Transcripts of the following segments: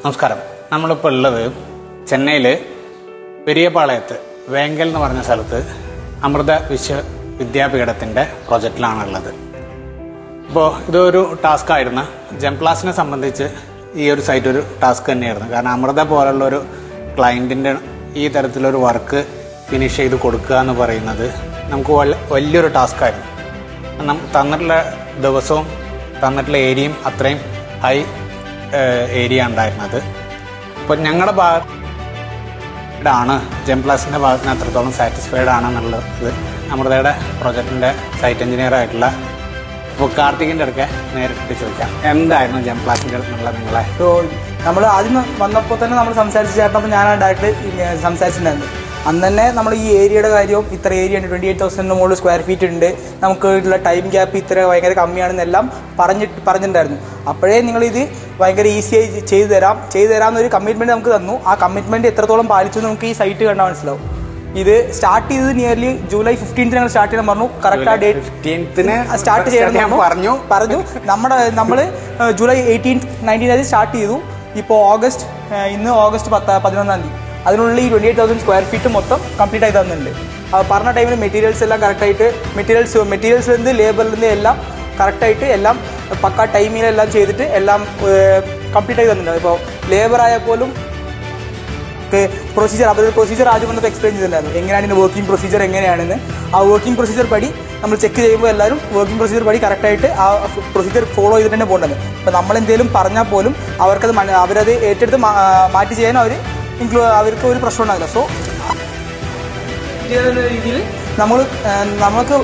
നമസ്കാരം. നമ്മളിപ്പോൾ ഉള്ളത് ചെന്നൈയിൽ പെരിയപാളയത്ത് വേങ്കൽ എന്ന് പറഞ്ഞ സ്ഥലത്ത് അമൃത വിശ്വവിദ്യാപീഠത്തിൻ്റെ പ്രൊജക്റ്റിലാണുള്ളത്. ഇപ്പോൾ ഇതൊരു ടാസ്ക് ആയിരുന്നു. ജംപ്ലാസിനെ സംബന്ധിച്ച് ഈ ഒരു സൈറ്റ് ഒരു ടാസ്ക് തന്നെയായിരുന്നു. കാരണം അമൃത പോലുള്ളൊരു ക്ലയൻറ്റിൻ്റെ ഈ തരത്തിലൊരു വർക്ക് ഫിനിഷ് ചെയ്ത് കൊടുക്കുക എന്ന് പറയുന്നത് നമുക്ക് വലിയൊരു ടാസ്ക്കായിരുന്നു. തന്നിട്ടുള്ള ദിവസവും തന്നിട്ടുള്ള ഏരിയയും അത്രയും ഹൈ ഏരിയ ഉണ്ടായിരുന്നത്. അപ്പോൾ ഞങ്ങളുടെ ഭാഗത്താണ് ജംപ്ലാസിൻ്റെ ഭാഗത്ത് നിന്ന് എത്രത്തോളം സാറ്റിസ്ഫൈഡ് ആണെന്നുള്ളത് അമൃതയുടെ പ്രൊജക്റ്റിൻ്റെ സൈറ്റ് എഞ്ചിനീയർ ആയിട്ടുള്ള ഇപ്പോൾ കാർത്തികിൻ്റെ അടുക്കെ നേരിട്ട് ചോദിക്കാം. എന്തായിരുന്നു ജംപ്ലാസിൻ്റെ അടുത്തുള്ള നിങ്ങളെ? നമ്മൾ ആദ്യം വന്നപ്പോൾ തന്നെ നമ്മൾ സംസാരിച്ച് ചേട്ടനപ്പോൾ ഞാനാണ് ഡയറക്റ്റ് സംസാരിച്ചിട്ടുണ്ടായിരുന്നു. അന്ന് തന്നെ നമ്മൾ ഈ ഏരിയയുടെ കാര്യവും ഇത്ര ഏരിയ ഉണ്ട്, 28,000 മുകളിൽ സ്ക്വയർ ഫീറ്റ് ഉണ്ട്, നമുക്ക് ഉള്ള ടൈം ഗ്യാപ്പ് ഇത്ര ഭയങ്കര കമ്മിയാണെന്നെല്ലാം പറഞ്ഞിട്ടുണ്ടായിരുന്നു. അപ്പോഴേ നിങ്ങളിത് ഭയങ്കര ഈസിയായി ചെയ്തു തരാമെന്നൊരു കമ്മിറ്റ്മെൻറ്റ് നമുക്ക് തന്നു. ആ കമ്മിറ്റ്മെൻറ്റ് എത്രത്തോളം പാലിച്ചു നമുക്ക് ഈ സൈറ്റ് കണ്ടാൽ മനസ്സിലാവും. ഇത് സ്റ്റാർട്ട് ചെയ്തത് നിയർലി ജൂലൈ 15 ഞങ്ങൾ സ്റ്റാർട്ട് ചെയ്യാൻ പറഞ്ഞു. കറക്റ്റ് ആ ഡേറ്റ് 15 സ്റ്റാർട്ട് ചെയ്യണം പറഞ്ഞു. നമ്മൾ ജൂലൈ 18, 19 സ്റ്റാർട്ട് ചെയ്തു. ഇപ്പോൾ ഇന്ന് ഓഗസ്റ്റ് 11 അതിനുള്ളിൽ ഈ 28,000 സ്ക്വയർ ഫീറ്റ് മൊത്തം കംപ്ലീറ്റ് ആയി തന്നിട്ടുണ്ട്. പറഞ്ഞ ടൈമിൽ മെറ്റീരിയൽസ് എല്ലാം കറക്റ്റായിട്ട് മെറ്റീരിയൽസിൽ നിന്ന് ലേബറിൽ നിന്ന് എല്ലാം കറക്റ്റായിട്ട് എല്ലാം പക്ക ടൈമിലെല്ലാം ചെയ്തിട്ട് എല്ലാം കംപ്ലീറ്റ് ആയി തന്നിട്ടുണ്ട്. ഇപ്പോൾ ലേബർ ആയാൽ പോലും പ്രൊസീജിയർ ആദ്യം വന്നപ്പോൾ എക്സ്പ്ലെയിൻ ചെയ്തിട്ടുണ്ടായിരുന്നു എങ്ങനെയാണ് ഇതിൻ്റെ വർക്കിംഗ് പ്രൊസീജിയർ എങ്ങനെയാണെന്ന്. ആ വർക്കിംഗ് പ്രൊസീജിയർ പടി നമ്മൾ ചെക്ക് ചെയ്യുമ്പോൾ എല്ലാവരും വർക്കിംഗ് പ്രൊസീജിയർ പടി കറക്റ്റായിട്ട് ആ പ്രൊസീജിയർ ഫോളോ ചെയ്തിട്ട് തന്നെ പോകേണ്ടത്. ഇപ്പോൾ നമ്മളെന്തെങ്കിലും പറഞ്ഞാൽ പോലും അവരത് ഏറ്റെടുത്ത് മാറ്റി ചെയ്യാൻ അവർക്ക് ഒരു പ്രശ്നം ഉണ്ടാകില്ല. സോ രീതിയിൽ നമുക്ക്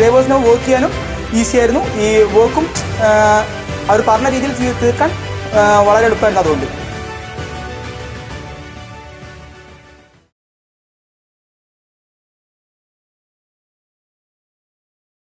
ലേബേഴ്സിനെ വർക്ക് ചെയ്യാനും ഈസി ആയിരുന്നു. ഈ വർക്കും അവർ പറഞ്ഞ രീതിയിൽ തീർക്കാൻ വളരെ എളുപ്പമായിരുന്നു. അതുകൊണ്ട്